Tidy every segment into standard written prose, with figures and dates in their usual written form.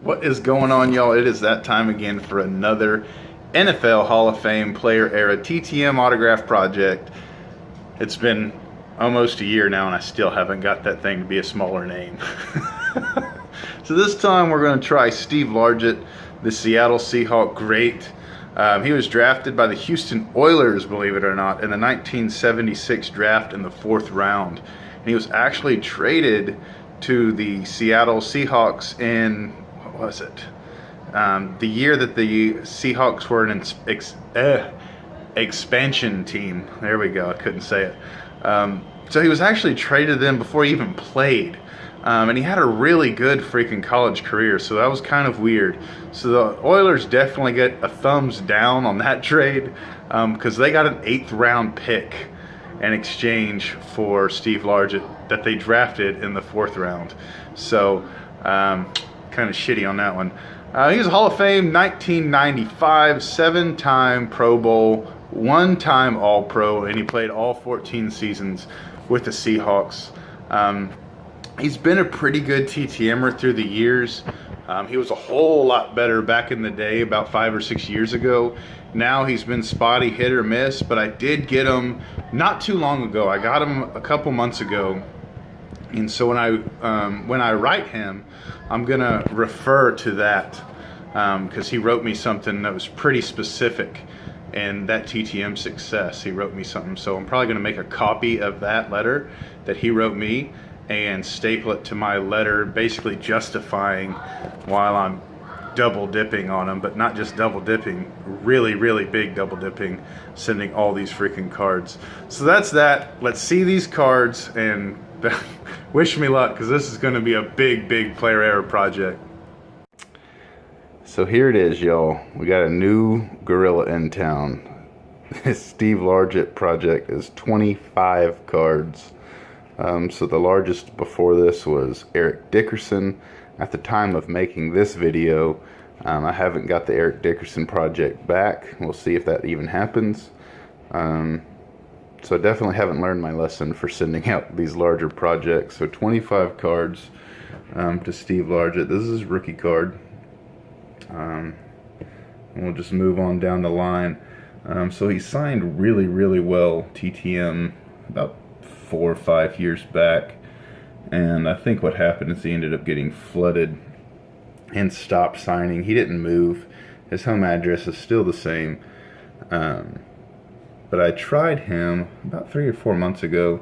What is going on, y'all? It is that time again for another NFL Hall of Fame Player Era TTM autograph project. It's been almost a year now and I still haven't got that thing to be a smaller name. So this time we're going to try Steve Largent, the Seattle Seahawks great. He was drafted by the Houston Oilers, believe it or not, in the 1976 draft in the 4th round. And he was actually traded to the Seattle Seahawks in, what was it? The year that the Seahawks were an expansion team. There we go, I couldn't say it. So he was actually traded then before he even played. And he had a really good freaking college career, so that was kind of weird. So the Oilers definitely get a thumbs down on that trade because they got an 8th round pick in exchange for Steve Largent that they drafted in the 4th round. So kind of shitty on that one. He was a Hall of Fame 1995, 7-time Pro Bowl, 1-time All-Pro, and he played all 14 seasons with the Seahawks. He's been a pretty good TTMer through the years. He was a whole lot better back in the day, about 5 or 6 years ago. Now he's been spotty, hit or miss, but I did get him not too long ago. I got him a couple months ago. And so when I write him, I'm gonna refer to that because he wrote me something that was pretty specific in that TTM success. He wrote me something, so I'm probably gonna make a copy of that letter that he wrote me and staple it to my letter, basically justifying while I'm double dipping on him, but not just double dipping, really big double dipping, sending all these freaking cards. So that's that. Let's see these cards and wish me luck, because this is going to be a big player error project. So here it is, y'all. We got a new gorilla in town. This Steve Largent project is 25 cards. So the largest before this was Eric Dickerson. At the time of making this video, I haven't got the Eric Dickerson project back. We'll see if that even happens. So I definitely haven't learned my lesson for sending out these larger projects. So 25 cards to Steve Largent. This is his rookie card. And we'll just move on down the line. So he signed really well TTM about 4 or 5 years back. And I think what happened is he ended up getting flooded and stopped signing. He didn't move. His home address is still the same. But I tried him about 3 or 4 months ago,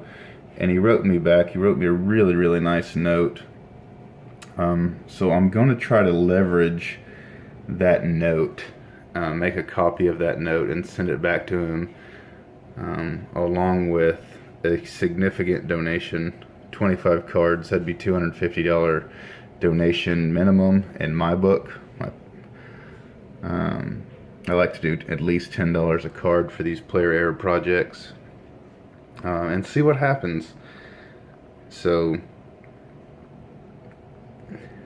and he wrote me back. He wrote me a really nice note. So I'm going to try to leverage that note, make a copy of that note, and send it back to him, along with a significant donation. 25 cards, that'd be $250 donation minimum in my book. I like to do at least $10 a card for these player error projects, and see what happens. So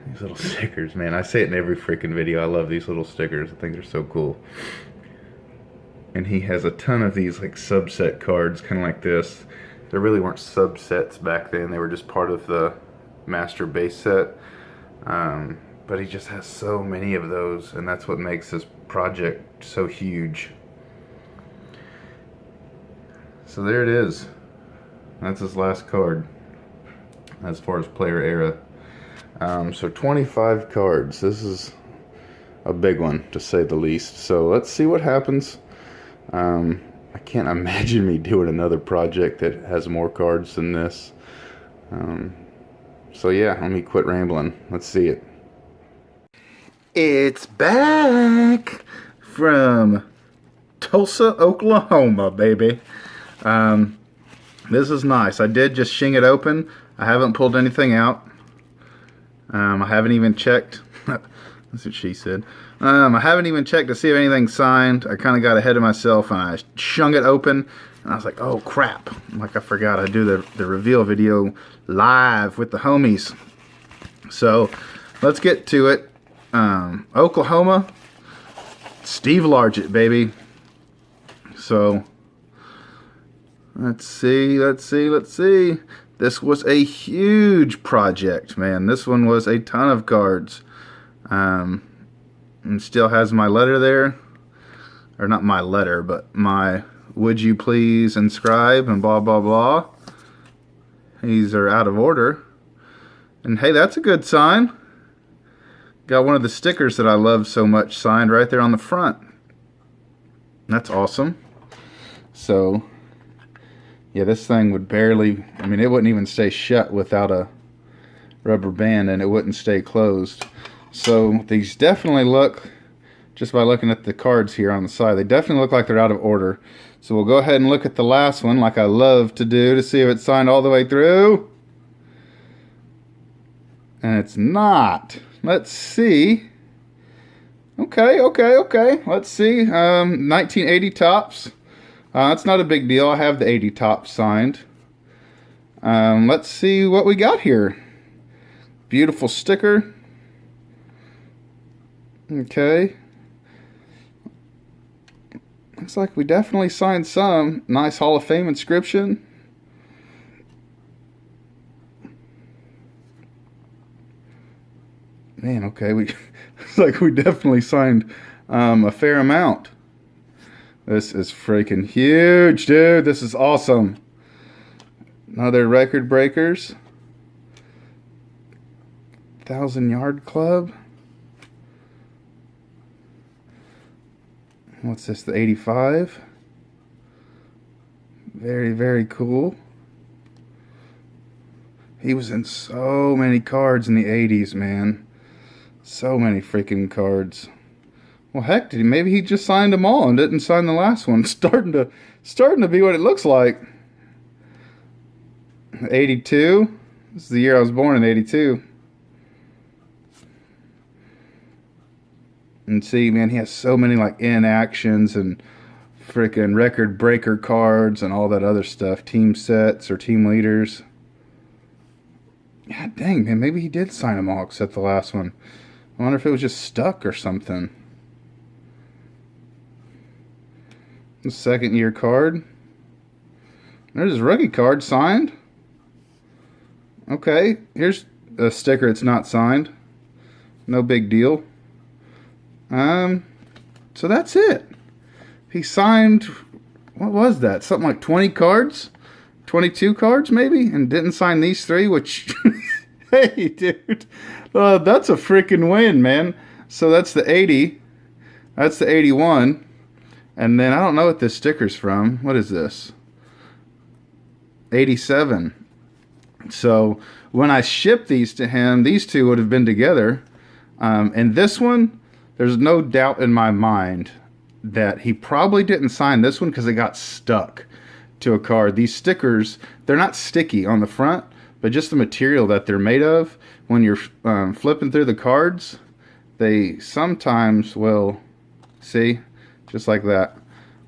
these little stickers, man, I say it in every freaking video. I love these little stickers. I think they're so cool. And he has a ton of these like subset cards, kind of like this. There really weren't subsets back then. They were just part of the master base set. But he just has so many of those, and that's what makes this project so huge. So there it is. That's his last card as far as player era. So 25 cards. This is a big one, to say the least. So let's see what happens. I can't imagine me doing another project that has more cards than this. So yeah, let me quit rambling. Let's see it. It's back from Tulsa, Oklahoma, baby. This is nice. I did just shing it open. I haven't pulled anything out. I haven't even checked. That's what she said. I haven't even checked to see if anything's signed. I kind of got ahead of myself and I shung it open. And I was like, oh crap. Like I forgot I do the reveal video live with the homies. So let's get to it. Oklahoma, Steve Largent, baby. So let's see. This was a huge project, man. This one was a ton of cards. And still has my letter there. Or not my letter, but my would you please inscribe and blah, blah, blah. These are out of order. And hey, that's a good sign. Got one of the stickers that I love so much signed right there on the front. That's awesome. So, yeah, this thing would barely, I mean, it wouldn't even stay shut without a rubber band, and it wouldn't stay closed. So these definitely look, just by looking at the cards here on the side, they definitely look like they're out of order. So we'll go ahead and look at the last one like I love to do to see if it's signed all the way through. And it's not. Let's see. Okay. Let's see. 1980 tops. That's not a big deal. I have the 80 tops signed. Let's see what we got here. Beautiful sticker. Okay. Looks like we definitely signed some. Nice Hall of Fame inscription. Man, okay, looks like we definitely signed a fair amount. This is freaking huge, dude. This is awesome. Another record breakers. 1,000-yard club. What's this, the 85? Very, very cool. He was in so many cards in the 80s, man. So many freaking cards. Well, heck, maybe he just signed them all and didn't sign the last one. Starting to be what it looks like. 82. This is the year I was born, in 82. And see, man, he has so many like inactions and freaking record breaker cards and all that other stuff. Team sets or team leaders. God dang, man, maybe he did sign them all except the last one. I wonder if it was just stuck or something. The second year card. There's his rookie card signed. Okay, here's a sticker that's not signed. No big deal. So that's it. He signed, what was that? Something like 20 cards? 22 cards maybe? And didn't sign these 3, which, hey dude, that's a freaking win, man. So that's the 80. That's the 81. And then I don't know what this sticker's from. What is this? 87. So when I shipped these to him, these two would have been together. And this one, there's no doubt in my mind that he probably didn't sign this one because it got stuck to a card. These stickers, they're not sticky on the front, but just the material that they're made of, when you're flipping through the cards, they sometimes will, see, just like that.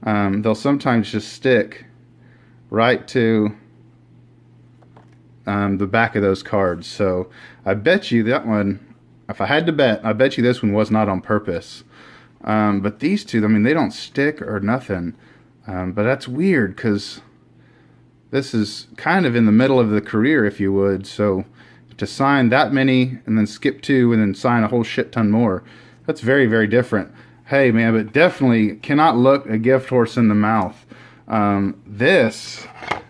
They'll sometimes just stick right to the back of those cards. So I bet you that one, if I had to bet, I bet you this one was not on purpose. But these two, I mean, they don't stick or nothing. But that's weird because this is kind of in the middle of the career, if you would. So to sign that many and then skip 2 and then sign a whole shit ton more, that's very, very different. Hey, man, but definitely cannot look a gift horse in the mouth. This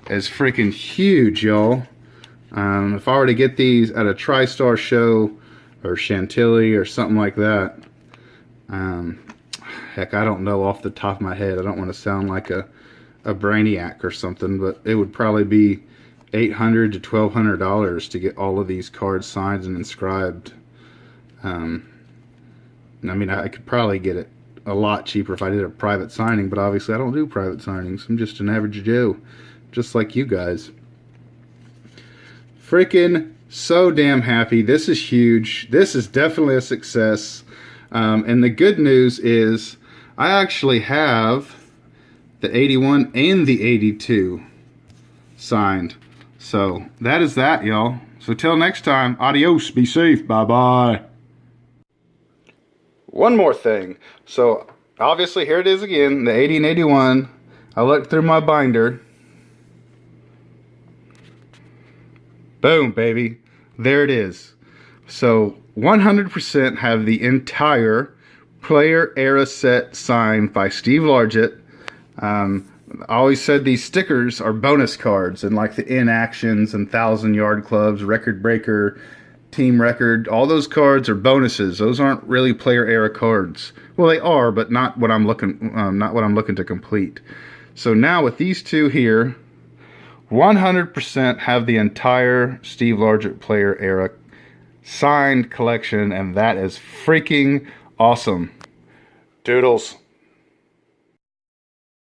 is freaking huge, y'all. If I were to get these at a TriStar show or Chantilly or something like that, heck, I don't know off the top of my head. I don't want to sound like a brainiac or something, but it would probably be $800 to $1,200 to get all of these cards signed and inscribed. I mean, I could probably get it a lot cheaper if I did a private signing, but obviously I don't do private signings. I'm just an average Joe, just like you guys. Freaking so damn happy. This is huge. This is definitely a success. And the good news is I actually have the 81 and the 82 signed. So that is that, y'all. So till next time, adios, be safe, bye-bye. One more thing. So obviously here it is again, the 80 and 81. I looked through my binder. Boom, baby. There it is. So 100% have the entire player era set signed by Steve Largent. I always said these stickers are bonus cards, and like the inactions and 1,000-yard clubs, record breaker, team record, all those cards are bonuses. Those aren't really player era cards. Well, they are, but not what I'm looking to complete. So now with these two here, 100% have the entire Steve Largent player era signed collection, and that is freaking awesome. Doodles.